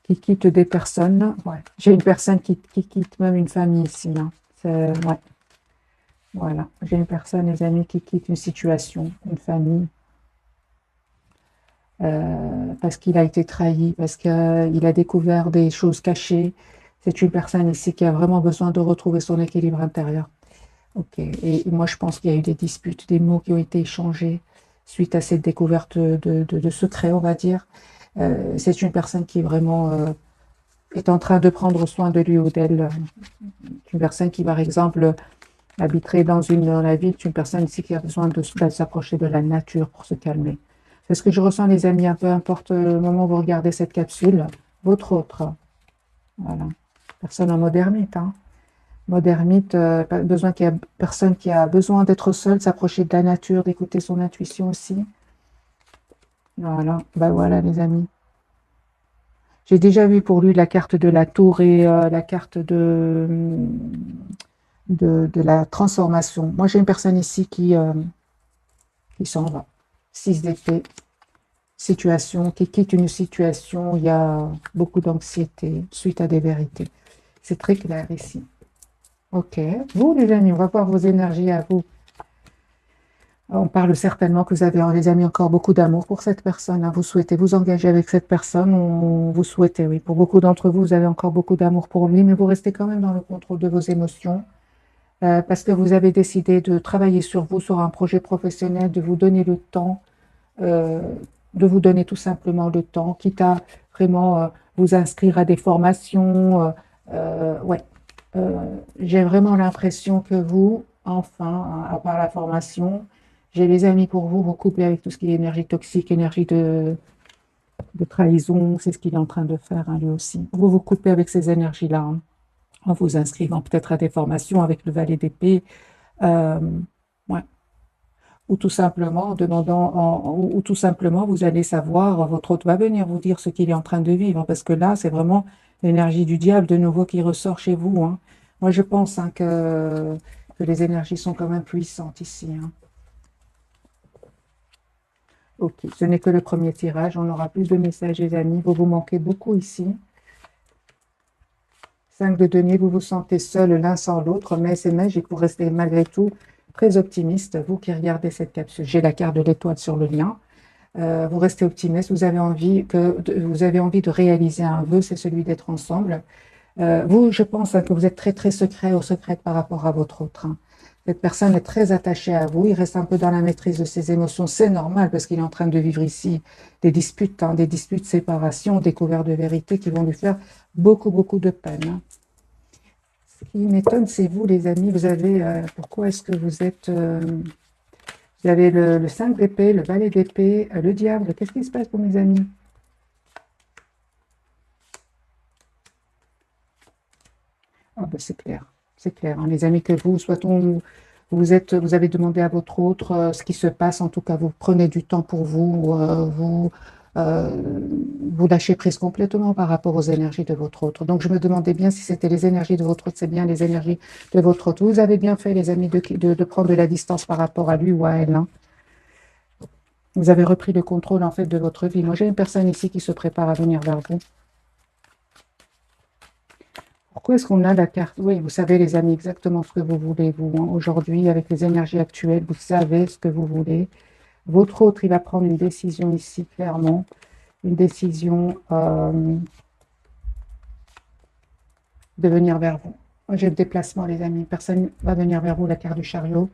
qui quitte des personnes. Ouais. J'ai une personne qui quitte même une famille ici. Hein. Ouais. Voilà. J'ai une personne, les amis, qui quitte une situation, une famille, parce qu'il a été trahi, parce qu'il a découvert des choses cachées. C'est une personne ici qui a vraiment besoin de retrouver son équilibre intérieur. Ok. Et moi, je pense qu'il y a eu des disputes, des mots qui ont été échangés suite à cette découverte de secrets, on va dire. C'est une personne qui vraiment est en train de prendre soin de lui ou d'elle. Une personne qui, par exemple, habiterait dans la ville, c'est une personne ici qui a besoin de s'approcher de la nature pour se calmer. C'est ce que je ressens, les amis, peu importe le moment où vous regardez cette capsule. Votre autre, voilà. Personne en mode ermite, hein. Mode ermite, personne qui a besoin d'être seul, s'approcher de la nature, d'écouter son intuition aussi. Voilà, ben voilà, les amis. J'ai déjà vu pour lui la carte de la tour et la carte de la transformation. Moi, j'ai une personne ici qui s'en va. 6 d'épée, situation, qui quitte une situation où il y a beaucoup d'anxiété suite à des vérités. C'est très clair ici. Ok. Vous, les amis, on va voir vos énergies à vous. On parle certainement que vous avez, les amis, encore beaucoup d'amour pour cette personne. Hein. Vous souhaitez vous engager avec cette personne. Vous souhaitez, oui. Pour beaucoup d'entre vous, vous avez encore beaucoup d'amour pour lui, mais vous restez quand même dans le contrôle de vos émotions. Parce que vous avez décidé de travailler sur vous, sur un projet professionnel, de vous donner le temps, euh, de vous donner tout simplement le temps, quitte à vraiment vous inscrire à des formations. Ouais. J'ai vraiment l'impression que vous, enfin, à part la formation, j'ai les amis pour vous, vous couplez avec tout ce qui est énergie toxique, énergie de trahison, c'est ce qu'il est en train de faire, hein, lui aussi. Vous vous coupez avec ces énergies-là, hein, en vous inscrivant peut-être à des formations avec le valet d'épée, euh, ouais. Ou tout simplement en demandant, ou tout simplement vous allez savoir, votre hôte va venir vous dire ce qu'il est en train de vivre, parce que là, c'est vraiment l'énergie du diable de nouveau qui ressort chez vous. Hein. Moi, je pense hein, que les énergies sont quand même puissantes ici. Hein. Ok, ce n'est que le premier tirage, on aura plus de messages, les amis. Vous vous manquez beaucoup ici. 5 de denier, vous vous sentez seul l'un sans l'autre, mais c'est magique, vous restez malgré tout très optimiste, vous qui regardez cette capsule. J'ai la carte de l'étoile sur le lien. Vous restez optimiste, vous avez envie de réaliser un vœu, c'est celui d'être ensemble. Vous, je pense hein, que vous êtes très très secret ou secrète par rapport à votre autre. Hein. Cette personne est très attachée à vous, il reste un peu dans la maîtrise de ses émotions, c'est normal parce qu'il est en train de vivre ici des disputes, séparation, découvert de vérité qui vont lui faire beaucoup beaucoup de peine. Hein. Ce qui m'étonne, c'est vous les amis, pourquoi est-ce que vous avez le 5 d'épée, le valet d'épée, le diable, qu'est-ce qui se passe pour mes amis? Ah ben c'est clair. Hein. Les amis que vous, vous avez demandé à votre autre ce qui se passe. En tout cas, vous prenez du temps pour vous, euh, vous lâchez prise complètement par rapport aux énergies de votre autre. Donc, je me demandais bien si c'était les énergies de votre autre, c'est bien les énergies de votre autre. Vous avez bien fait, les amis, de prendre de la distance par rapport à lui ou à elle. Hein. Vous avez repris le contrôle en fait de votre vie. Moi, j'ai une personne ici qui se prépare à venir vers vous. Pourquoi est-ce qu'on a la carte? Oui, vous savez, les amis, exactement ce que vous voulez, vous, hein. Aujourd'hui, avec les énergies actuelles, vous savez ce que vous voulez. Votre autre, il va prendre une décision ici, clairement. Une décision de venir vers vous. Moi, j'ai le déplacement, les amis. Une personne va venir vers vous, la carte du chariot.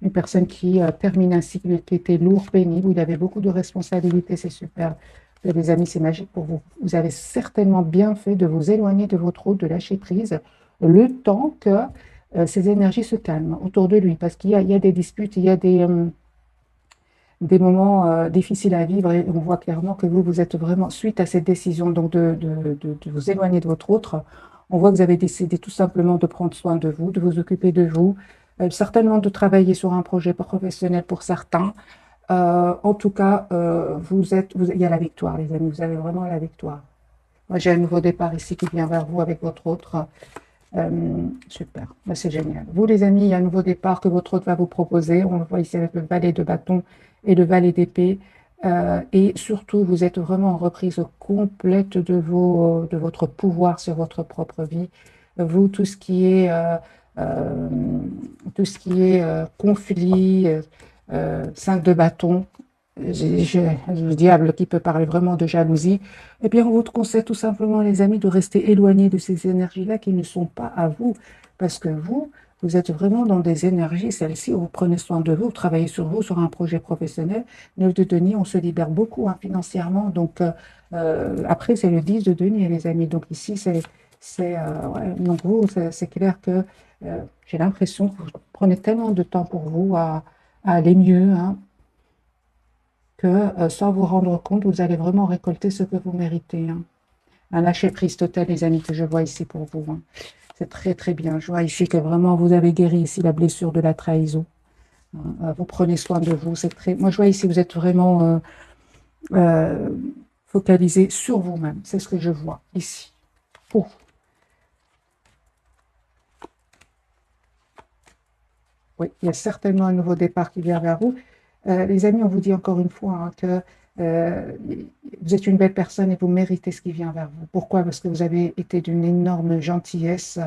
Une personne qui termine un cycle qui était lourd, pénible, où il avait beaucoup de responsabilités, c'est super. Les amis, c'est magique pour vous. Vous avez certainement bien fait de vous éloigner de votre route, de lâcher prise, le temps que ces énergies se calment autour de lui, parce qu'il y a des disputes, il y a des moments difficiles à vivre, et on voit clairement que vous êtes vraiment, suite à cette décision donc de vous éloigner de votre autre, on voit que vous avez décidé tout simplement de prendre soin de vous, de vous occuper de vous, certainement de travailler sur un projet professionnel pour certains. En tout cas, il y a la victoire, les amis, vous avez vraiment la victoire. Moi, j'ai un nouveau départ ici qui vient vers vous avec votre autre. Super, ben, c'est génial. Vous, les amis, il y a un nouveau départ que votre autre va vous proposer. On le voit ici avec le valet de bâton et le valet d'épée. Et surtout, vous êtes vraiment en reprise complète de votre pouvoir sur votre propre vie. Vous, euh, tout ce qui est conflit, 5 de bâton, le diable qui peut parler vraiment de jalousie, eh bien, on vous conseille tout simplement, les amis, de rester éloignés de ces énergies-là qui ne sont pas à vous, parce que vous êtes vraiment dans des énergies, celles-ci, où vous prenez soin de vous, vous travaillez sur vous, sur un projet professionnel. 9 de denier, on se libère beaucoup hein, financièrement, donc après, c'est le 10 de denier, les amis, donc ici, ouais, donc vous, c'est clair que j'ai l'impression que vous prenez tellement de temps pour vous à aller mieux, hein, que sans vous rendre compte, vous allez vraiment récolter ce que vous méritez. Hein. Un lâcher-prise total, les amis, que je vois ici pour vous. Hein. C'est très, très bien. Je vois ici que vraiment vous avez guéri ici la blessure de la trahison. Hein. Vous prenez soin de vous. C'est très... Moi, je vois ici, vous êtes vraiment euh, focalisé sur vous-même. C'est ce que je vois ici. Pour vous. Oui, il y a certainement un nouveau départ qui vient vers vous. Les amis, on vous dit encore une fois hein, que euh, vous êtes une belle personne et vous méritez ce qui vient vers vous. Pourquoi? Parce que vous avez été d'une énorme gentillesse,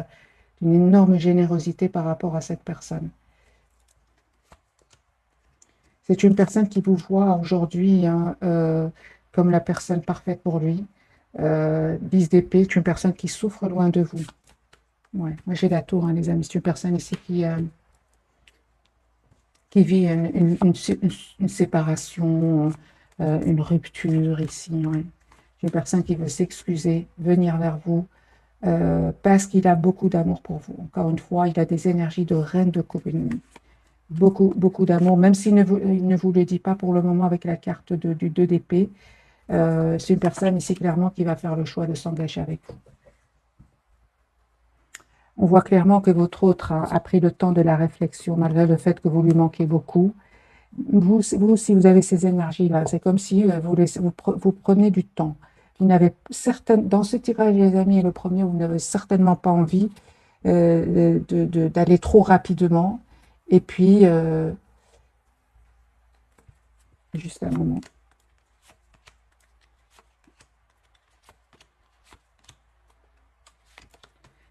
d'une énorme générosité par rapport à cette personne. C'est une personne qui vous voit aujourd'hui hein, comme la personne parfaite pour lui. 10 d'épée, c'est une personne qui souffre loin de vous. Ouais. Moi, j'ai la tour, hein, les amis. C'est une personne ici qui vit une séparation, une rupture ici. Ouais. Une personne qui veut s'excuser, venir vers vous, parce qu'il a beaucoup d'amour pour vous. Encore une fois, il a des énergies de reine de coupe, beaucoup, beaucoup d'amour, même s'il il ne vous le dit pas pour le moment avec la carte du 2 d'épée. C'est une personne ici clairement qui va faire le choix de s'engager avec vous. On voit clairement que votre autre a pris le temps de la réflexion, malgré le fait que vous lui manquez beaucoup. Vous, si vous avez ces énergies-là, c'est comme si vous prenez du temps. Vous n'avez dans ce tirage, les amis, le premier, vous n'avez certainement pas envie d'aller trop rapidement. Et puis, juste un moment.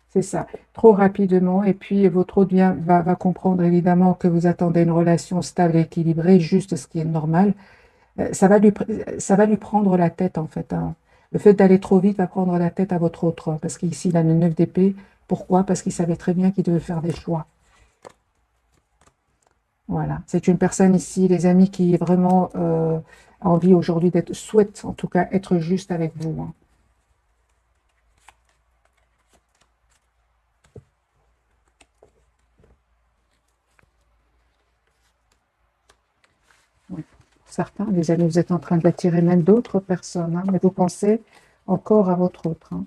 C'est ça, trop rapidement. Et puis, votre autre va comprendre évidemment que vous attendez une relation stable et équilibrée, juste ce qui est normal. Ça va lui prendre la tête, en fait. Hein. Le fait d'aller trop vite va prendre la tête à votre autre, parce qu'ici, il a le 9 d'épée. Pourquoi? Parce qu'il savait très bien qu'il devait faire des choix. Voilà. C'est une personne ici, les amis, qui vraiment a envie aujourd'hui souhaite en tout cas être juste avec vous. Hein. Oui. Pour certains, les amis, vous êtes en train d'attirer même d'autres personnes, hein, mais vous pensez encore à votre autre. Hein.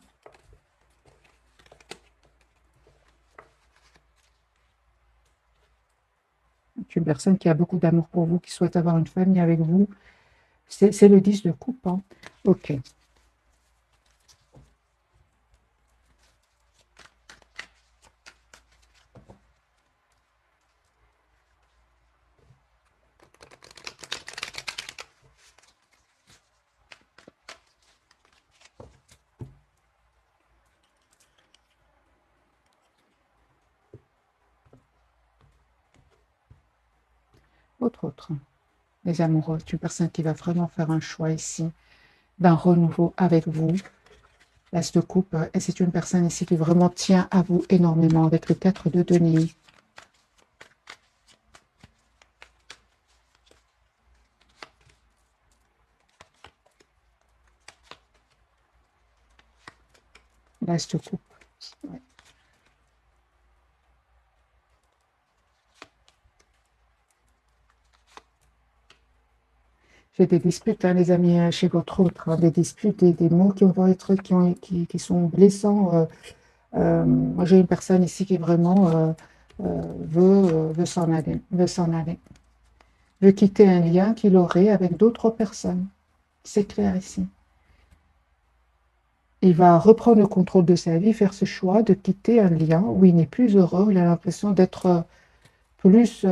C'est une personne qui a beaucoup d'amour pour vous, qui souhaite avoir une famille avec vous. C'est le 10 de coupe. Hein. Ok. Autre. Les amoureux, c'est une personne qui va vraiment faire un choix ici d'un renouveau avec vous. L'As de coupe, et c'est une personne ici qui vraiment tient à vous énormément avec le 4 de denier. L'As de coupe. Ouais. J'ai des disputes, hein, les amis, chez votre autre, hein, des disputes, des mots qui vont être, qui sont blessants. Moi, j'ai une personne ici qui vraiment veut s'en aller, veut quitter un lien qu'il aurait avec d'autres personnes. C'est clair ici. Il va reprendre le contrôle de sa vie, faire ce choix de quitter un lien où il n'est plus heureux, il a l'impression d'être plus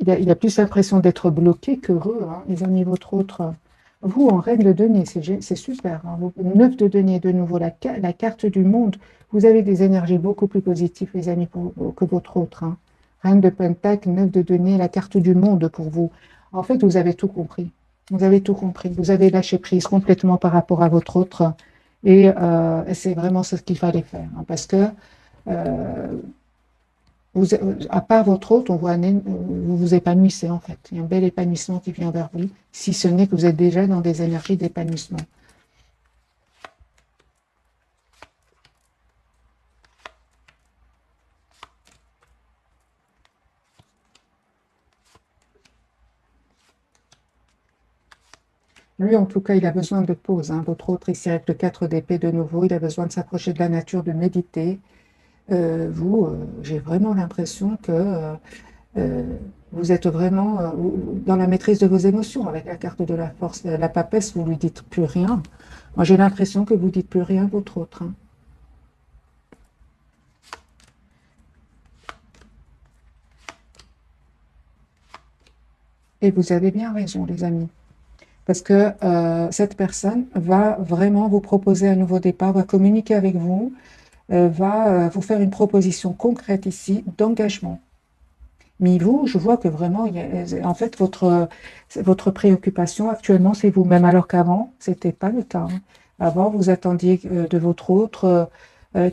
il a plus l'impression d'être bloqué qu'heureux, hein, les amis, votre autre. Vous, en reine de denier, c'est super. Hein, 9 de denier, de nouveau, la carte du monde. Vous avez des énergies beaucoup plus positives, les amis, que votre autre. Hein. Reine de pentacle, 9 de denier, la carte du monde pour vous. En fait, vous avez tout compris. Vous avez tout compris. Vous avez lâché prise complètement par rapport à votre autre. Et c'est vraiment ce qu'il fallait faire. Hein, parce que euh, vous, à part votre hôte, on voit vous vous épanouissez en fait. Il y a un bel épanouissement qui vient vers vous, si ce n'est que vous êtes déjà dans des énergies d'épanouissement. Lui, en tout cas, il a besoin de pause. Hein. Votre autre, ici, avec le 4 d'épée de nouveau, il a besoin de s'approcher de la nature, de méditer. Vous, j'ai vraiment l'impression que euh, vous êtes vraiment dans la maîtrise de vos émotions avec la carte de la force. La papesse, vous lui dites plus rien. Moi, j'ai l'impression que vous dites plus rien à votre autre. Hein. Et vous avez bien raison, les amis. Parce que cette personne va vraiment vous proposer un nouveau départ, va communiquer avec vous, va vous faire une proposition concrète ici d'engagement. Mais vous, je vois que vraiment, en fait, votre préoccupation actuellement, c'est vous-même, alors qu'avant, ce n'était pas le cas. Hein. Avant, vous attendiez de votre autre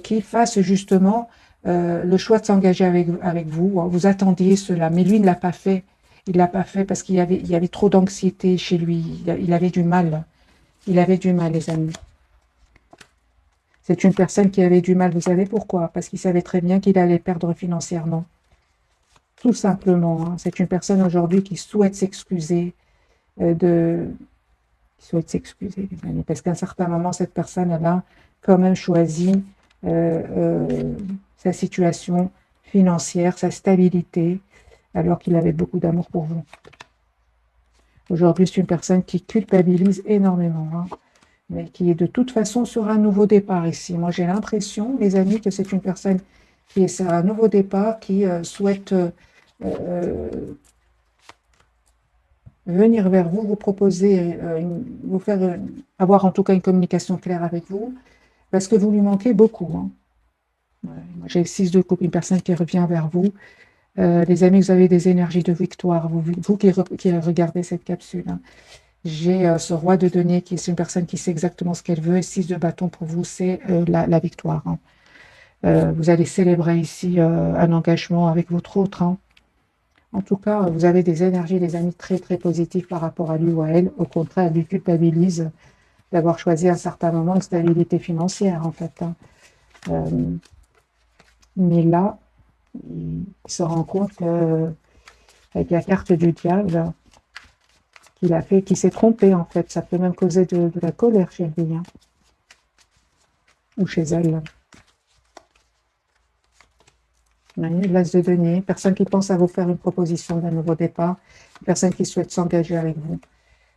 qu'il fasse justement le choix de s'engager avec vous. Hein. Vous attendiez cela, mais lui ne l'a pas fait. Il ne l'a pas fait parce il y avait trop d'anxiété chez lui. Il avait du mal. Il avait du mal, les amis. C'est une personne qui avait du mal. Vous savez pourquoi? Parce qu'il savait très bien qu'il allait perdre financièrement. Tout simplement. Hein. C'est une personne aujourd'hui qui souhaite s'excuser de qui souhaite s'excuser, les amis, parce qu'à un certain moment, cette personne, elle a quand même choisi euh, euh, sa situation financière, sa stabilité, alors qu'il avait beaucoup d'amour pour vous. Aujourd'hui, c'est une personne qui culpabilise énormément, hein, mais qui est de toute façon sur un nouveau départ ici. Moi, j'ai l'impression, les amis, que c'est une personne qui est sur un nouveau départ, qui souhaite euh, venir vers vous, vous proposer, vous faire avoir en tout cas une communication claire avec vous, parce que vous lui manquez beaucoup. Hein. Ouais, moi, j'ai le 6 de coupe, une personne qui revient vers vous. Les amis, vous avez des énergies de victoire, vous qui regardez cette capsule. Hein. J'ai ce roi de denier qui est une personne qui sait exactement ce qu'elle veut, et 6 de bâton pour vous, c'est la victoire. Hein. Vous allez célébrer ici un engagement avec votre autre. Hein. En tout cas, vous avez des énergies, des amis très très positifs par rapport à lui ou à elle. Au contraire, elle lui culpabilise d'avoir choisi à un certain moment une stabilité financière, en fait. Hein. Mais là, il se rend compte que avec la carte du diable qu'il a fait, qu'il s'est trompé, en fait. Ça peut même causer de la colère chez lui, hein, ou chez elle. L'as de denier, personne qui pense à vous faire une proposition d'un nouveau départ, personne qui souhaite s'engager avec vous.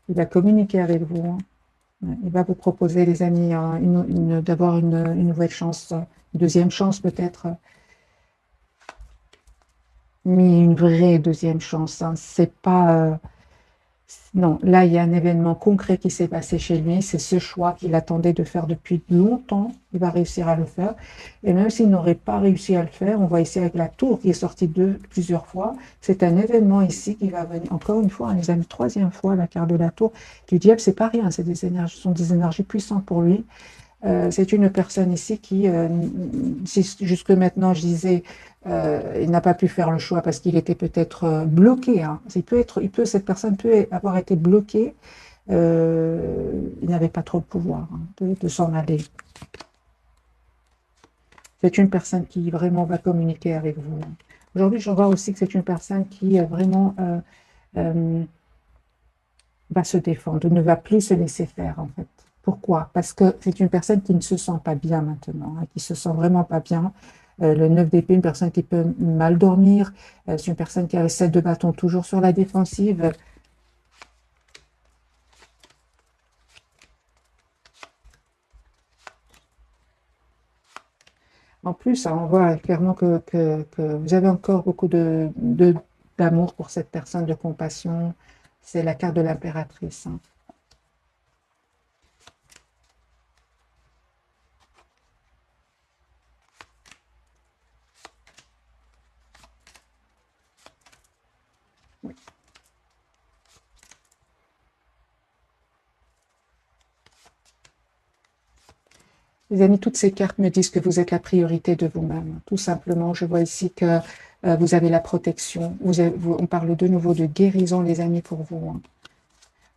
Il va communiquer avec vous. Hein. Il va vous proposer, les amis, d'avoir une nouvelle chance, une deuxième chance peut-être, mais une vraie deuxième chance. Hein. C'est pas, non, là, il y a un événement concret qui s'est passé chez lui. C'est ce choix qu'il attendait de faire depuis longtemps. Il va réussir à le faire. Et même s'il n'aurait pas réussi à le faire, on voit ici avec la tour qui est sortie plusieurs fois. C'est un événement ici qui va venir. Encore une fois, les amis, troisième fois, la carte de la tour du diable, c'est pas rien. C'est des énergies, ce sont des énergies puissantes pour lui. C'est une personne ici qui, si jusque maintenant, je disais, il n'a pas pu faire le choix parce qu'il était peut-être bloqué. Hein. Cette personne peut avoir été bloquée. Il n'avait pas trop de pouvoir hein, de s'en aller. C'est une personne qui vraiment va communiquer avec vous. Aujourd'hui, je vois aussi que c'est une personne qui vraiment euh, va se défendre, ne va plus se laisser faire en fait. Pourquoi? Parce que c'est une personne qui ne se sent pas bien maintenant, hein, qui se sent vraiment pas bien. Le 9 d'épée, une personne qui peut mal dormir, c'est une personne qui a le 7 de bâton toujours sur la défensive. En plus, hein, on voit clairement que vous avez encore beaucoup d'amour pour cette personne, de compassion. C'est la carte de l'impératrice. Hein. Oui. Les amis, toutes ces cartes me disent que vous êtes la priorité de vous-même. Tout simplement, je vois ici que vous avez la protection. On parle de nouveau de guérison, les amis, pour vous.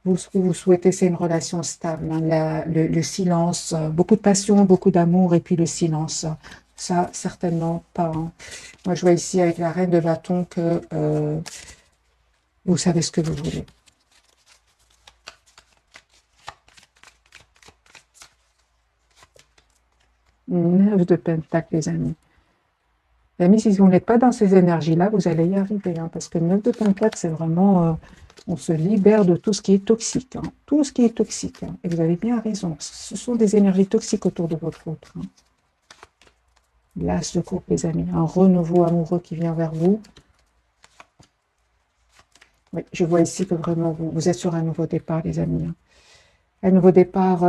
Hein. Ce que vous souhaitez, c'est une relation stable. Hein. Le silence, beaucoup de passion, beaucoup d'amour, et puis le silence. Ça, certainement pas. Hein. Moi, je vois ici avec la reine de bâton que vous savez ce que vous voulez. Neuf de pentacle, les amis. Les amis, si vous n'êtes pas dans ces énergies-là, vous allez y arriver. Hein, parce que le 9 de pentacle, c'est vraiment... on se libère de tout ce qui est toxique. Hein, tout ce qui est toxique. Hein, et vous avez bien raison. Ce sont des énergies toxiques autour de votre autre. Hein. L'as de coupe, les amis. Un renouveau amoureux qui vient vers vous. Oui, je vois ici que vraiment, vous êtes sur un nouveau départ, les amis. Hein. Un nouveau départ,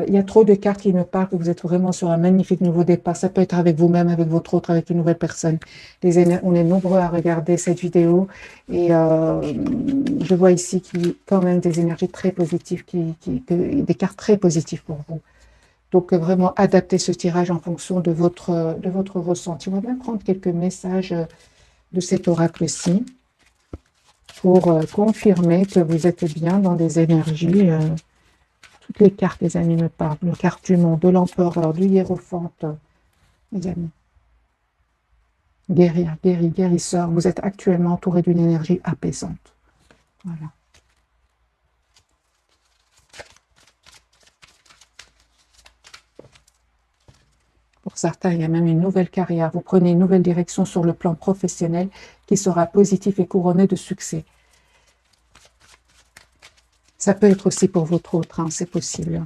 il y a trop de cartes qui me parlent que vous êtes vraiment sur un magnifique nouveau départ. Ça peut être avec vous-même, avec votre autre, avec une nouvelle personne. On est nombreux à regarder cette vidéo et je vois ici qu'il y a quand même des énergies très positives, des cartes très positives pour vous. Donc vraiment adaptez ce tirage en fonction de votre ressenti. On va bien prendre quelques messages de cet oracle-ci pour confirmer que vous êtes bien dans des énergies... toutes les cartes, les amis, me parlent. La carte du monde, de l'empereur, du hiérophante, les amis. Guérir, guéri, guérisseur. Vous êtes actuellement entouré d'une énergie apaisante. Voilà. Pour certains, il y a même une nouvelle carrière. Vous prenez une nouvelle direction sur le plan professionnel qui sera positif et couronné de succès. Ça peut être aussi pour votre autre, hein, c'est possible.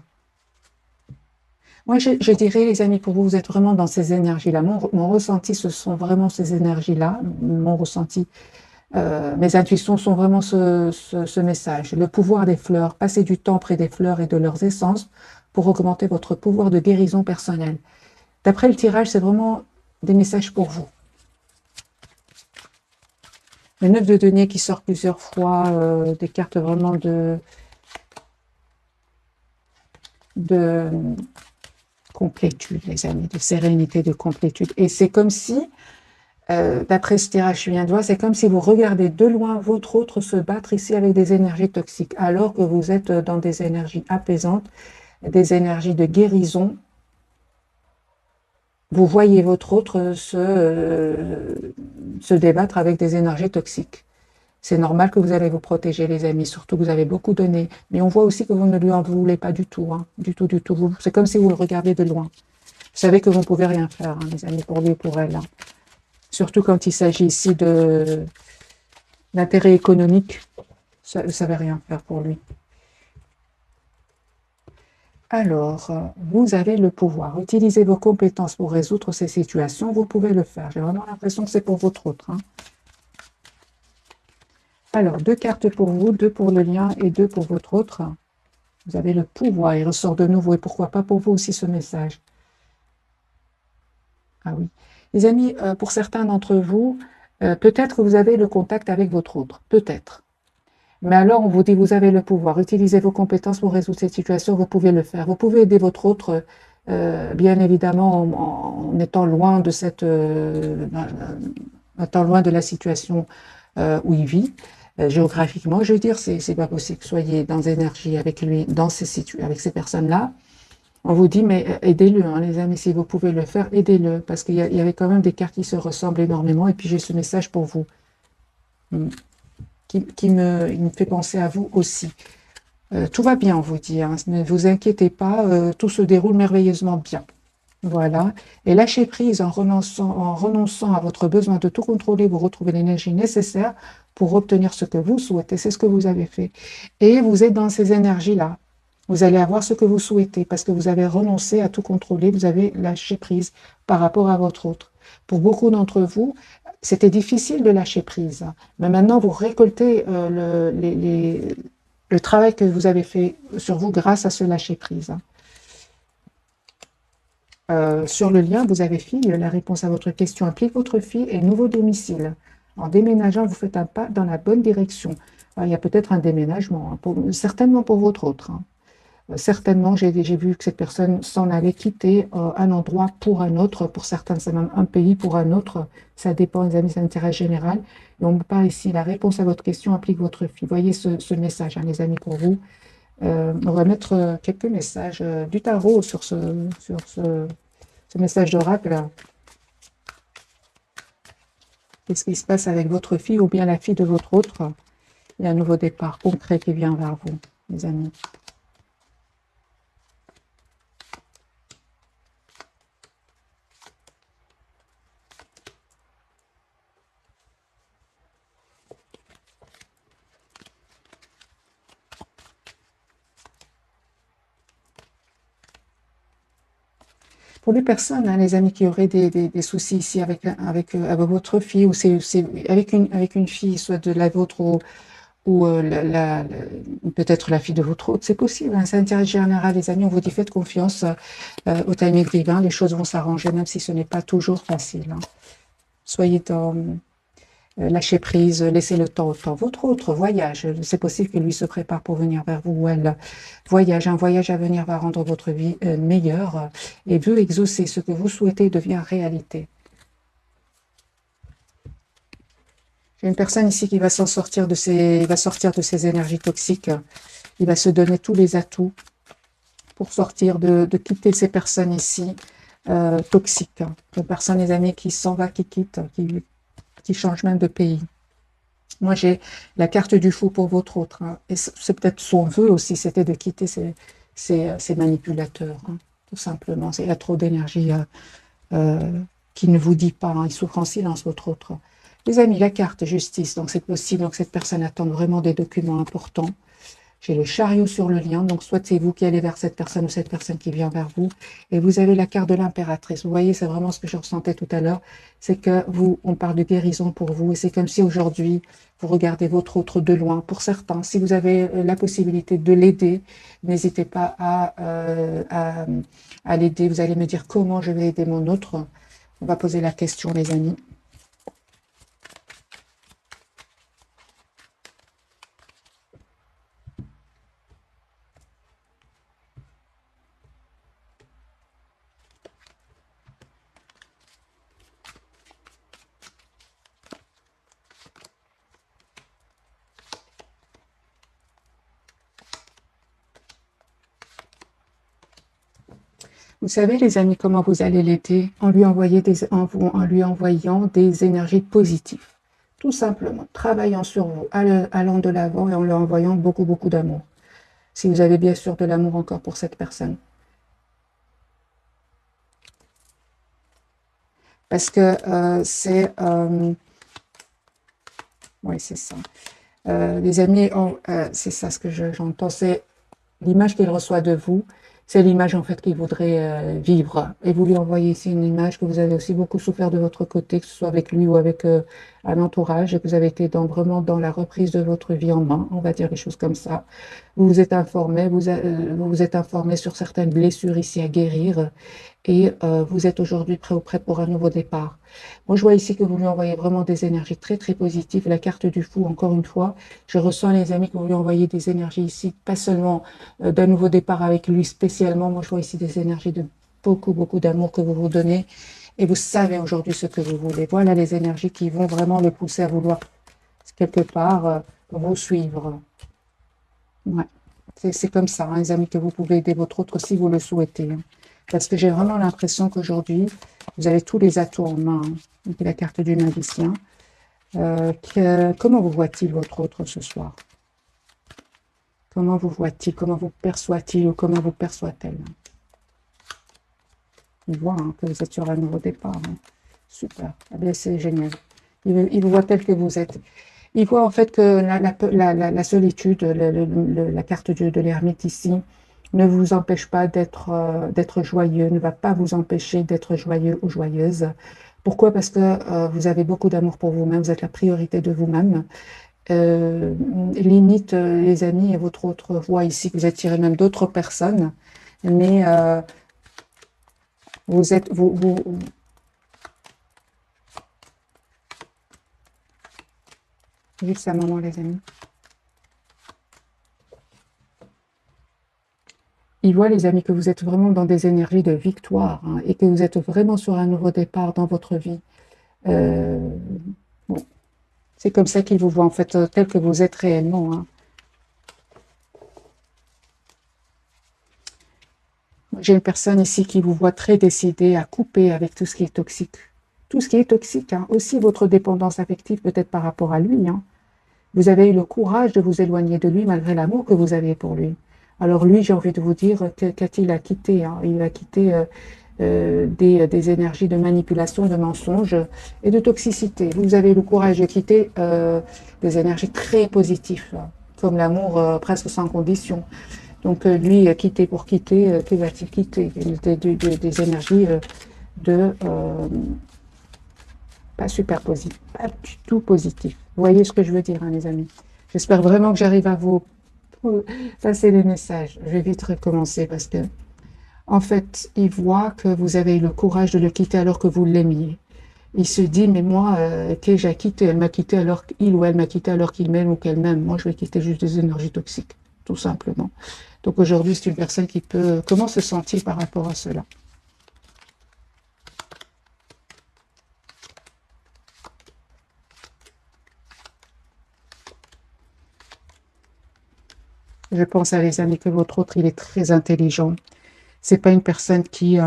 Moi, je dirais, les amis, pour vous, vous êtes vraiment dans ces énergies-là. Mon ressenti, ce sont vraiment ces énergies-là. Mon ressenti, mes intuitions sont vraiment ce message. Le pouvoir des fleurs. Passez du temps près des fleurs et de leurs essences pour augmenter votre pouvoir de guérison personnelle. D'après le tirage, c'est vraiment des messages pour vous. Le 9 de denier qui sort plusieurs fois, des cartes vraiment de complétude, les amis, de sérénité, de complétude. Et c'est comme si, d'après ce tirage que je viens de voir, c'est comme si vous regardez de loin votre autre se battre ici avec des énergies toxiques, alors que vous êtes dans des énergies apaisantes, des énergies de guérison. Vous voyez votre autre se débattre avec des énergies toxiques. C'est normal que vous allez vous protéger, les amis, surtout que vous avez beaucoup donné. Mais on voit aussi que vous ne lui en voulez pas du tout, hein, du tout, du tout. C'est comme si vous le regardez de loin. Vous savez que vous ne pouvez rien faire, hein, les amis, pour lui et pour elle. Hein. Surtout quand il s'agit ici d'intérêt économique, vous ne savez rien faire pour lui. Alors, vous avez le pouvoir. Utilisez vos compétences pour résoudre ces situations. Vous pouvez le faire. J'ai vraiment l'impression que c'est pour votre autre. Hein. Alors, 2 cartes pour vous, 2 pour le lien et 2 pour votre autre. Vous avez le pouvoir, il ressort de nouveau. Et pourquoi pas pour vous aussi ce message? Ah oui. Les amis, pour certains d'entre vous, peut-être que vous avez le contact avec votre autre. Peut-être. Mais alors, on vous dit, vous avez le pouvoir. Utilisez vos compétences pour résoudre cette situation. Vous pouvez le faire. Vous pouvez aider votre autre, bien évidemment, en étant loin de étant loin de la situation où il vit. Géographiquement, je veux dire, c'est pas possible que vous soyez dans énergie avec lui, avec ces personnes-là. On vous dit, mais aidez-le, hein, les amis, si vous pouvez le faire, aidez-le, parce qu'il y avait quand même des cartes qui se ressemblent énormément, et puis j'ai ce message pour vous, il me fait penser à vous aussi. Tout va bien, on vous dit, hein, ne vous inquiétez pas, tout se déroule merveilleusement bien. Voilà, et lâchez prise en renonçant à votre besoin de tout contrôler, vous retrouvez l'énergie nécessaire pour obtenir ce que vous souhaitez, c'est ce que vous avez fait. Et vous êtes dans ces énergies-là, vous allez avoir ce que vous souhaitez, parce que vous avez renoncé à tout contrôler, vous avez lâché prise par rapport à votre autre. Pour beaucoup d'entre vous, C'était difficile de lâcher prise, mais maintenant vous récoltez le travail que vous avez fait sur vous grâce à ce lâcher prise. Sur le lien, vous avez fille, la réponse à votre question implique votre fille et nouveau domicile. En déménageant, vous faites un pas dans la bonne direction. Il y a peut-être un déménagement, hein, certainement pour votre autre. Hein. Certainement, j'ai vu que cette personne s'en allait quitter un endroit pour un autre. Pour certains, c'est même un pays pour un autre. Ça dépend, les amis, c'est l'intérêt général. Et on me parle ici, la réponse à votre question implique votre fille. Voyez ce message, hein, les amis, pour vous. On va mettre quelques messages du tarot ce message d'oracle. Qu'est-ce qui se passe avec votre fille ou bien la fille de votre autre? Il y a un nouveau départ concret qui vient vers vous, les amis. Pour les personnes, hein, les amis qui auraient des soucis ici avec votre fille, ou c'est avec une fille, soit de la vôtre ou peut-être la fille de votre autre, c'est possible. Hein, c'est l'intérêt général, les amis. On vous dit faites confiance au timing divin, les choses vont s'arranger, même si ce n'est pas toujours facile. Hein. Soyez dans lâchez prise, laissez le temps au temps. Votre autre voyage, c'est possible que lui se prépare pour venir vers vous ou elle voyage. Un voyage à venir va rendre votre vie meilleure et veut exaucer ce que vous souhaitez devient réalité. J'ai une personne ici qui va s'en sortir de sortir de ses énergies toxiques. Il va se donner tous les atouts pour sortir de quitter ces personnes ici toxiques. Une personne, les amis, qui s'en va, qui quitte, qui change même de pays. Moi, j'ai la carte du fou pour votre autre. Hein. Et c'est peut-être son vœu aussi, c'était de quitter ces manipulateurs, hein, tout simplement. Il y a trop d'énergie qui ne vous dit pas. Hein. Il souffre en silence, votre autre. Les amis, la carte justice, donc c'est possible que cette personne attende vraiment des documents importants. J'ai le chariot sur le lien, donc soit c'est vous qui allez vers cette personne ou cette personne qui vient vers vous. Et vous avez la carte de l'impératrice. Vous voyez, c'est vraiment ce que je ressentais tout à l'heure. C'est que on parle de guérison pour vous. Et c'est comme si aujourd'hui, vous regardez votre autre de loin. Pour certains, si vous avez la possibilité de l'aider, n'hésitez pas à l'aider. Vous allez me dire comment je vais aider mon autre. On va poser la question, les amis. Vous savez, les amis, comment vous allez l'aider? En lui envoyant des énergies positives. Tout simplement, travaillant sur vous, allant de l'avant et en lui envoyant beaucoup, beaucoup d'amour. Si vous avez bien sûr de l'amour encore pour cette personne. Parce que oui, c'est ça. Les amis, c'est ça ce que j'entends, c'est l'image qu'il reçoit de vous. C'est l'image en fait qu'il voudrait vivre. Et vous lui envoyez ici une image que vous avez aussi beaucoup souffert de votre côté, que ce soit avec lui ou avec un entourage, et que vous avez été vraiment dans la reprise de votre vie en main, on va dire les choses comme ça. Vous vous êtes informé, vous êtes informé sur certaines blessures ici à guérir, et vous êtes aujourd'hui prêt ou prête pour un nouveau départ. Moi, je vois ici que vous lui envoyez vraiment des énergies très, très positives. La carte du fou, encore une fois, je ressens, les amis, que vous lui envoyez des énergies ici, pas seulement d'un nouveau départ avec lui spécialement. Moi, je vois ici des énergies de beaucoup, beaucoup d'amour que vous vous donnez. Et vous savez aujourd'hui ce que vous voulez. Voilà les énergies qui vont vraiment le pousser à vouloir, quelque part, vous suivre. Ouais. C'est comme ça, hein, les amis, que vous pouvez aider votre autre si vous le souhaitez. Hein. Parce que j'ai vraiment l'impression qu'aujourd'hui, vous avez tous les atouts en main. Hein. Donc, la carte du magicien. Comment vous voit-il, votre autre, ce soir? Comment vous voit-il? Comment vous perçoit-il ou comment vous perçoit-elle? Il voit hein, que vous êtes sur un nouveau départ. Hein. Super. Eh bien, c'est génial. Il vous voit tel que vous êtes. Il voit en fait que la solitude, la carte de l'ermite ici, ne vous empêche pas d'être joyeux, ne va pas vous empêcher d'être joyeux ou joyeuse. Pourquoi? Parce que vous avez beaucoup d'amour pour vous-même, vous êtes la priorité de vous-même. Limite, les amis et votre autre voix ici, que vous attirez même d'autres personnes, mais vous êtes, juste un moment, les amis. Il voit, les amis, que vous êtes vraiment dans des énergies de victoire hein, et que vous êtes vraiment sur un nouveau départ dans votre vie. Euh, bon, c'est comme ça qu'il vous voit, en fait, tel que vous êtes réellement. Hein. J'ai une personne ici qui vous voit très décidée à couper avec tout ce qui est toxique. Tout ce qui est toxique, hein. Aussi votre dépendance affective peut-être par rapport à lui. Hein. Vous avez eu le courage de vous éloigner de lui malgré l'amour que vous avez pour lui. Alors lui, j'ai envie de vous dire qu'a-t-il à quitter hein. Il a quitté des énergies de manipulation, de mensonges et de toxicité. Vous avez eu le courage de quitter des énergies très positives, là, comme l'amour presque sans condition. Donc lui, quitter pour quitter, que va-t-il quitter? Des énergies de pas super positif, pas du tout positif. Vous voyez ce que je veux dire, hein, les amis? J'espère vraiment que j'arrive à vous passer les messages. Je vais vite recommencer parce que, en fait, il voit que vous avez eu le courage de le quitter alors que vous l'aimiez. Il se dit, mais moi, qu'ai-je à quitter? Elle m'a quitté alors qu'il ou elle m'a quitté alors qu'il m'aime ou qu'elle m'aime. Moi, je vais quitter juste des énergies toxiques, tout simplement. Donc aujourd'hui, c'est une personne qui peut... Comment se sent-il par rapport à cela? Je pense à les amis que votre autre, il est très intelligent. C'est pas une personne qui,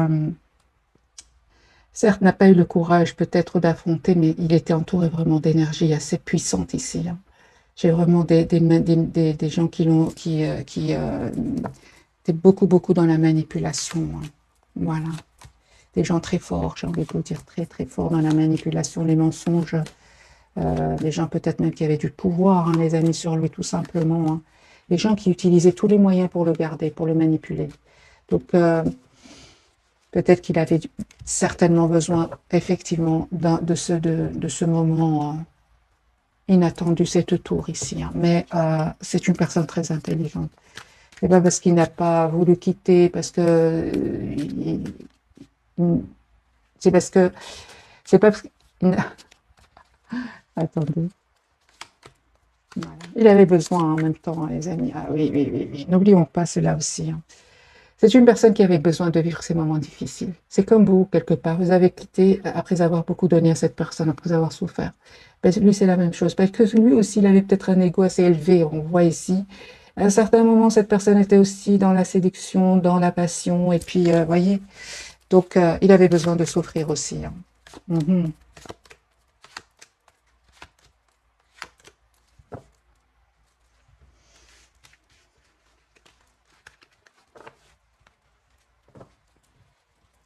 certes, n'a pas eu le courage peut-être d'affronter, mais il était entouré vraiment d'énergie assez puissante ici. Hein. J'ai vraiment des gens qui étaient beaucoup, beaucoup dans la manipulation. Hein. Voilà. Des gens très forts, j'ai envie de vous dire, très, très forts dans la manipulation, les mensonges. Des gens peut-être même qui avaient du pouvoir, hein, les amis sur lui, tout simplement. Hein. Des gens qui utilisaient tous les moyens pour le garder, pour le manipuler. Donc, peut-être qu'il avait certainement besoin, effectivement, de ce moment inattendu, cette tour ici. Hein. Mais c'est une personne très intelligente. C'est pas parce qu'il n'a pas voulu quitter, parce que c'est parce que c'est pas parce qu'il attendez. Voilà. Il avait besoin en même temps, hein, les amis. Ah oui, oui, oui, oui. N'oublions pas cela aussi. Hein. C'est une personne qui avait besoin de vivre ces moments difficiles. C'est comme vous, quelque part. Vous avez quitté après avoir beaucoup donné à cette personne, après avoir souffert. Ben, lui, c'est la même chose. Parce que lui aussi, il avait peut-être un ego assez élevé. On voit ici. À un certain moment, cette personne était aussi dans la séduction, dans la passion. Et puis, voyez. Donc, il avait besoin de souffrir aussi. Hein. Mm-hmm.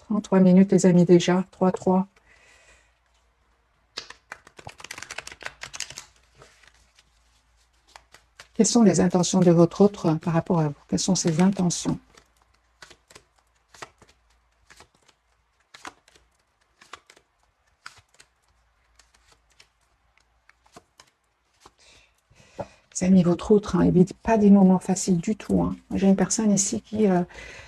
33 minutes, les amis, déjà. 3-3. Quelles sont les intentions de votre autre par rapport à vous? Quelles sont ses intentions? Les amis, votre autre, hein, il vit pas des moments faciles du tout. Hein. J'ai une personne ici qui,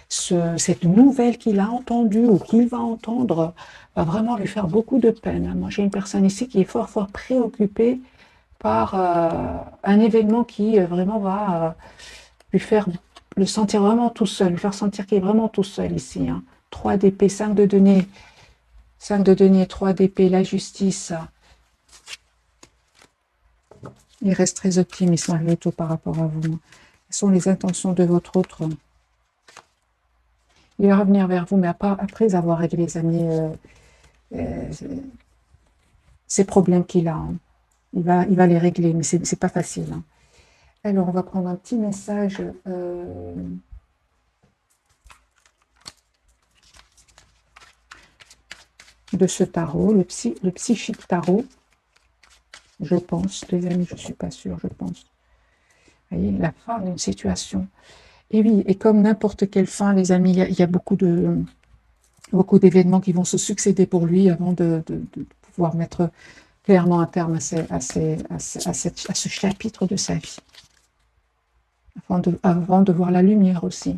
cette nouvelle qu'il a entendue ou qu'il va entendre, va vraiment lui faire beaucoup de peine. Hein. Moi, j'ai une personne ici qui est fort, fort préoccupée par un événement qui vraiment va lui faire le sentir vraiment tout seul, lui faire sentir qu'il est vraiment tout seul ici. Hein. 3 d'épée, 5 de denier, 5 de denier, 3 d'épée, la justice. Il reste très optimiste malgré tout par rapport à vous. Quelles sont les intentions de votre autre? Il va revenir vers vous, mais après avoir réglé, les amis, ces problèmes qu'il a. Hein. Il va les régler, mais c'est pas facile. Hein. Alors, on va prendre un petit message de ce tarot, le psychique tarot. Je pense, les amis, je ne suis pas sûre, je pense. Vous voyez, la fin d'une situation. Et oui, et comme n'importe quelle fin, les amis, il y a beaucoup de... beaucoup d'événements qui vont se succéder pour lui avant de pouvoir mettre clairement un terme à ce chapitre de sa vie. Avant de voir la lumière aussi.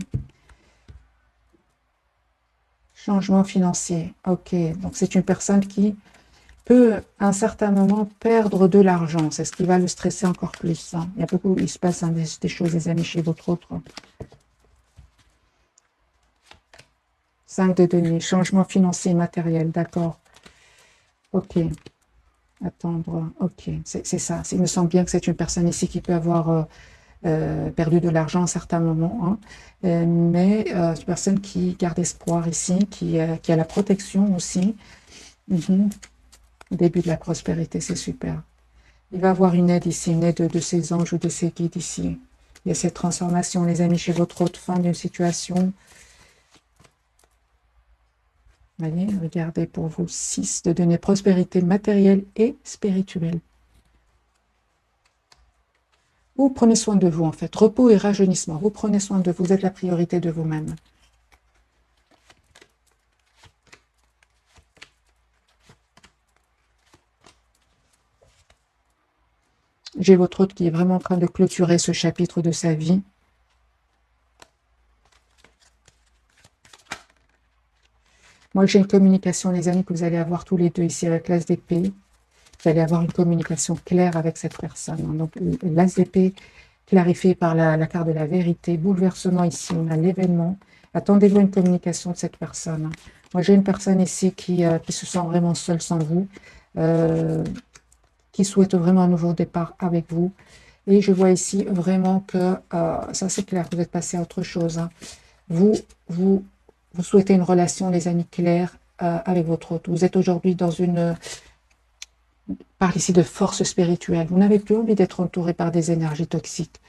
Changement financier. Ok, donc c'est une personne qui peut à un certain moment perdre de l'argent. C'est ce qui va le stresser encore plus. Hein. Il se passe des choses, les amis, chez votre autre. 5 de denier, changement financier matériel, d'accord. Ok. Attendre, ok, c'est ça. Il me semble bien que c'est une personne ici qui peut avoir perdu de l'argent à un certain moment, hein. Mais c'est une personne qui garde espoir ici, qui a la protection aussi. Début de la prospérité, c'est super. Il va avoir une aide ici, une aide de ses anges ou de ses guides ici. Il y a cette transformation, les amis, chez votre autre, fin d'une situation. Voyez, regardez pour vous, 6 de donner prospérité matérielle et spirituelle. Vous prenez soin de vous, en fait. Repos et rajeunissement. Vous prenez soin de vous. Vous êtes la priorité de vous-même. J'ai votre autre qui est vraiment en train de clôturer ce chapitre de sa vie. Moi, j'ai une communication, les amis, que vous allez avoir tous les deux ici avec l'As d'épée. Vous allez avoir une communication claire avec cette personne. Donc, l'As d'épée clarifié par la carte de la vérité. Bouleversement ici, on a l'événement. Attendez-vous une communication de cette personne. Moi, j'ai une personne ici qui se sent vraiment seule sans vous, qui souhaite vraiment un nouveau départ avec vous. Et je vois ici vraiment que, ça c'est clair, vous êtes passé à autre chose. Hein. Vous souhaitez une relation, les amis, claire avec votre autre. Vous êtes aujourd'hui dans une... parle ici de force spirituelle. Vous n'avez plus envie d'être entouré par des énergies toxiques.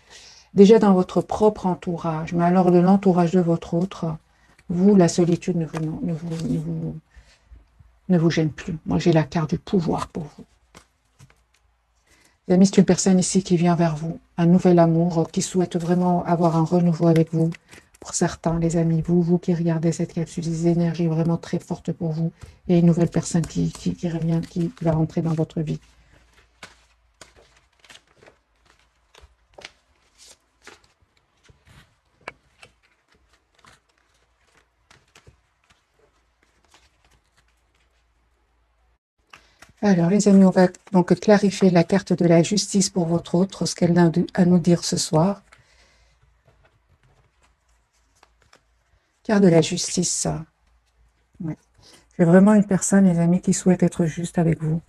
Déjà dans votre propre entourage, mais alors de l'entourage de votre autre, vous, la solitude ne vous gêne plus. Moi, j'ai la carte du pouvoir pour vous. Les amis, c'est une personne ici qui vient vers vous, un nouvel amour, qui souhaite vraiment avoir un renouveau avec vous. Pour certains, les amis, vous qui regardez cette capsule, des énergies vraiment très fortes pour vous, et une nouvelle personne qui revient, qui va rentrer dans votre vie. Alors, les amis, on va donc clarifier la carte de la justice pour votre autre, ce qu'elle a à nous dire ce soir. Carte de la justice. Ouais. C'est vraiment une personne, les amis, qui souhaite être juste avec vous.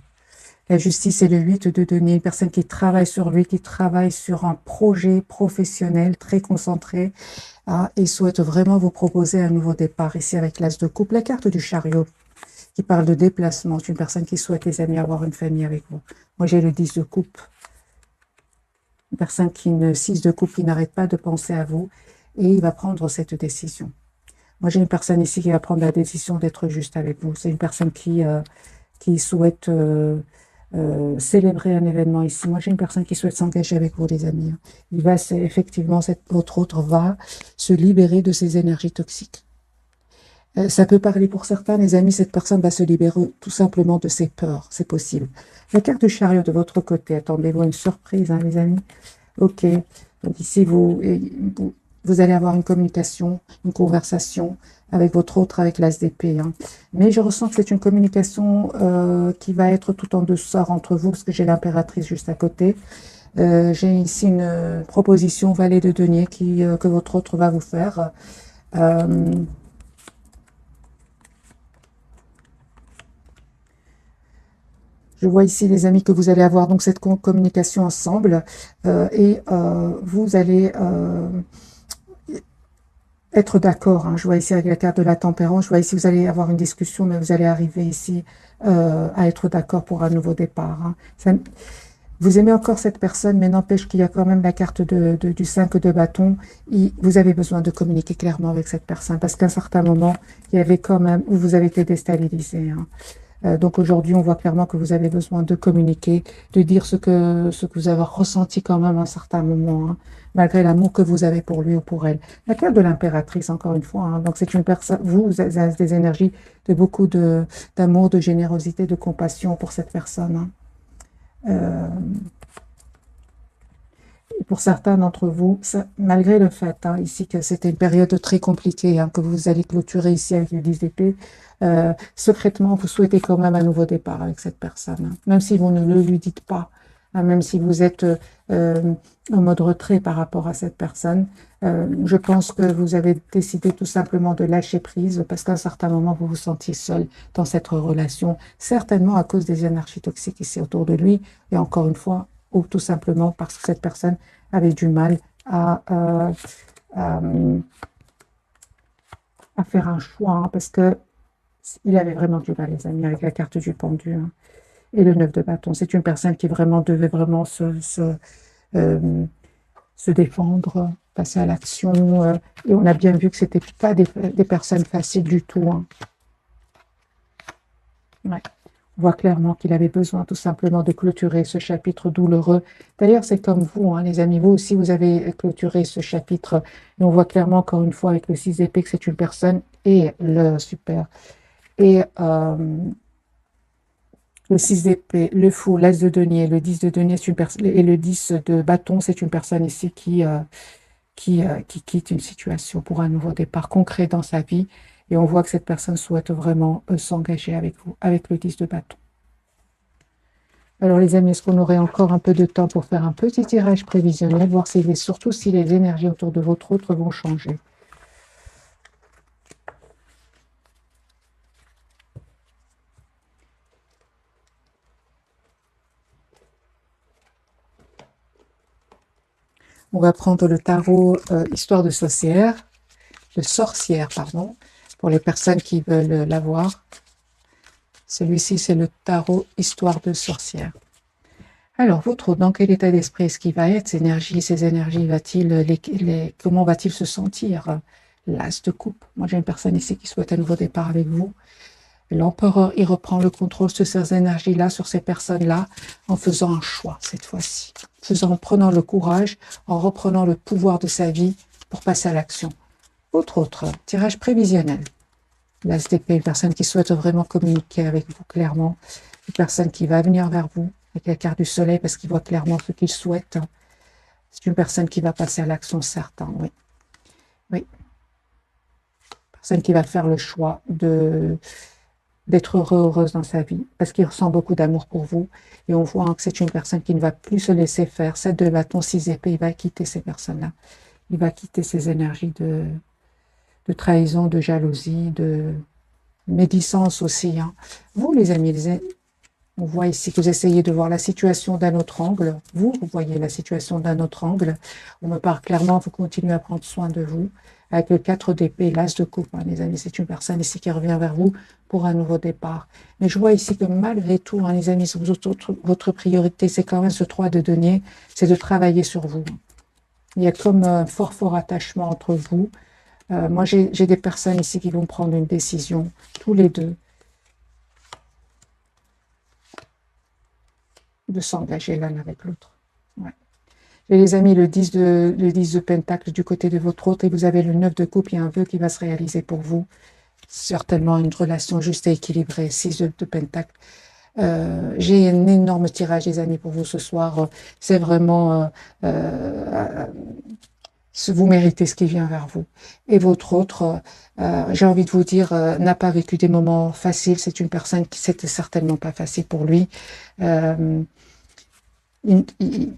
La justice, c'est le 8 de denier, une personne qui travaille sur lui, qui travaille sur un projet professionnel très concentré et souhaite vraiment vous proposer un nouveau départ. Ici, avec l'As de coupe, la carte du chariot qui parle de déplacement. C'est une personne qui souhaite, les amis, avoir une famille avec vous. Moi, j'ai le 10 de coupe. Une personne qui ne 6 de coupe, qui n'arrête pas de penser à vous et il va prendre cette décision. Moi, j'ai une personne ici qui va prendre la décision d'être juste avec vous. C'est une personne qui souhaite célébrer un événement ici. Moi, j'ai une personne qui souhaite s'engager avec vous, les amis. Il va, effectivement, votre autre va se libérer de ces énergies toxiques. Ça peut parler pour certains, les amis, cette personne va se libérer tout simplement de ses peurs, c'est possible. La carte du chariot de votre côté, attendez-vous une surprise, hein, les amis. Ok, donc ici, vous allez avoir une communication, une conversation avec votre autre, avec l'As d'épée. Hein. Mais je ressens que c'est une communication qui va être tout en dessous entre vous, parce que j'ai l'impératrice juste à côté. J'ai ici une proposition valet de denier que votre autre va vous faire. Je vois ici, les amis, que vous allez avoir donc cette communication ensemble vous allez être d'accord. Hein. Je vois ici avec la carte de la tempérance, je vois ici vous allez avoir une discussion, mais vous allez arriver ici à être d'accord pour un nouveau départ. Hein. Vous aimez encore cette personne, mais n'empêche qu'il y a quand même la carte du 5 de bâton. Vous avez besoin de communiquer clairement avec cette personne, parce qu'à un certain moment, il y avait quand même, où vous avez été déstabilisé. Hein. Donc aujourd'hui, on voit clairement que vous avez besoin de communiquer, de dire ce que vous avez ressenti quand même à un certain moment, hein, malgré l'amour que vous avez pour lui ou pour elle. La carte de l'impératrice, encore une fois, hein, donc c'est une personne, vous avez des énergies de beaucoup d'amour, de générosité, de compassion pour cette personne. Hein. Pour certains d'entre vous, ça, malgré le fait ici que c'était une période très compliquée, que vous allez clôturer ici avec le 10 d'épée, secrètement, vous souhaitez quand même un nouveau départ avec cette personne. Même si vous ne le lui dites pas, même si vous êtes en mode retrait par rapport à cette personne, je pense que vous avez décidé tout simplement de lâcher prise parce qu'à un certain moment, vous vous sentiez seul dans cette relation, certainement à cause des énergies toxiques ici autour de lui, et encore une fois, ou tout simplement parce que cette personne avait du mal à faire un choix, parce que il avait vraiment du mal, les amis, avec la carte du pendu et le 9 de bâton. C'est une personne qui vraiment devait vraiment se défendre, passer à l'action, et on a bien vu que c'était pas des personnes faciles du tout. Hein. Ouais. On voit clairement qu'il avait besoin tout simplement de clôturer ce chapitre douloureux. D'ailleurs, c'est comme vous, les amis, vous aussi, vous avez clôturé ce chapitre. Et on voit clairement, encore une fois, avec le 6 d'épée, que c'est une personne et le super. Et le 6 d'épée, le fou, l'as de denier, le 10 de denier, c'est une personne, et le 10 de bâton, c'est une personne ici qui quitte une situation pour un nouveau départ concret dans sa vie. Et on voit que cette personne souhaite vraiment s'engager avec vous, avec le 10 de bâton. Alors les amis, est-ce qu'on aurait encore un peu de temps pour faire un petit tirage prévisionnel, voir surtout si les énergies autour de votre autre vont changer. On va prendre le tarot Histoire de sorcière, pardon, pour les personnes qui veulent l'avoir. Celui-ci, c'est le tarot Histoire de sorcière. Alors, votre autre, dans quel état d'esprit est-ce qu'il va être? Ces énergies, comment va-t-il se sentir? L'as de coupe. Moi, j'ai une personne ici qui souhaite un nouveau départ avec vous. L'empereur, il reprend le contrôle sur ces énergies-là, sur ces personnes-là, en faisant un choix cette fois-ci. En prenant le courage, en reprenant le pouvoir de sa vie pour passer à l'action. Autre, tirage prévisionnel. L'as d'épée, une personne qui souhaite vraiment communiquer avec vous clairement. Une personne qui va venir vers vous avec la carte du soleil parce qu'il voit clairement ce qu'il souhaite. C'est une personne qui va passer à l'action, certain, oui. Oui. Personne qui va faire le choix d'être heureuse dans sa vie, parce qu'il ressent beaucoup d'amour pour vous, et on voit que c'est une personne qui ne va plus se laisser faire. 7 de bâton, 6 épées, il va quitter ces personnes-là. Il va quitter ces énergies de trahison, de jalousie, de médisance aussi. Vous, les amis, on voit ici que vous essayez de voir la situation d'un autre angle. Vous voyez la situation d'un autre angle. On me parle clairement, vous continuez à prendre soin de vous. Avec le 4 d'épée, l'as de coupe, les amis, c'est une personne ici qui revient vers vous pour un nouveau départ. Mais je vois ici que malgré tout, les amis, votre priorité, c'est quand même ce 3 de denier, c'est de travailler sur vous. Il y a comme un fort attachement entre vous. Moi, j'ai des personnes ici qui vont prendre une décision, tous les deux, de s'engager l'un avec l'autre. Ouais. J'ai les amis, le 10 de pentacle du côté de votre autre, et vous avez le 9 de coupe, il y a un vœu qui va se réaliser pour vous. Certainement une relation juste et équilibrée, 6 de pentacle. J'ai un énorme tirage, les amis, pour vous ce soir. C'est vraiment... vous méritez ce qui vient vers vous. Et votre autre, j'ai envie de vous dire, n'a pas vécu des moments faciles. C'est une personne qui c'était certainement pas facile pour lui.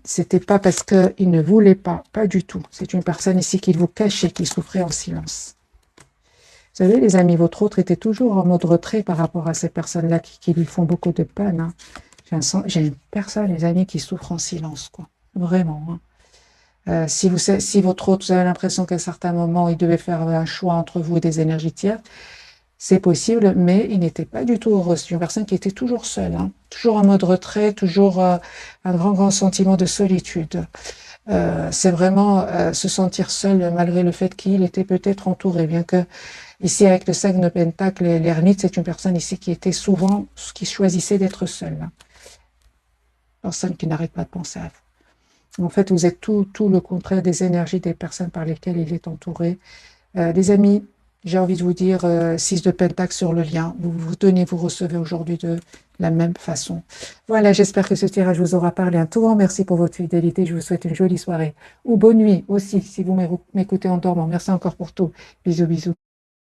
C'était pas parce qu'il ne voulait pas du tout. C'est une personne ici qui vous cachait, qui souffrait en silence. Vous savez, les amis, votre autre était toujours en mode retrait par rapport à ces personnes-là qui lui font beaucoup de peine. J'ai une personne, les amis, qui souffre en silence, quoi. Vraiment. Si votre autre, vous avez l'impression qu'à certains moments, il devait faire un choix entre vous et des énergies tierces, c'est possible, mais il n'était pas du tout heureux. C'est une personne qui était toujours seule, toujours en mode retrait, toujours un grand sentiment de solitude. C'est vraiment se sentir seul malgré le fait qu'il était peut-être entouré, bien que ici avec le 5 de Pentacle, l'ermite, c'est une personne ici qui était souvent, qui choisissait d'être seule. Hein. Personne qui n'arrête pas de penser à vous. En fait, vous êtes tout le contraire des énergies des personnes par lesquelles il est entouré. Les amis, j'ai envie de vous dire 6 de Pentacle sur le lien. Vous vous donnez, vous recevez aujourd'hui de la même façon. Voilà, j'espère que ce tirage vous aura parlé. Un tout grand merci pour votre fidélité. Je vous souhaite une jolie soirée. Ou bonne nuit aussi, si vous m'écoutez en dormant. Merci encore pour tout. Bisous, bisous.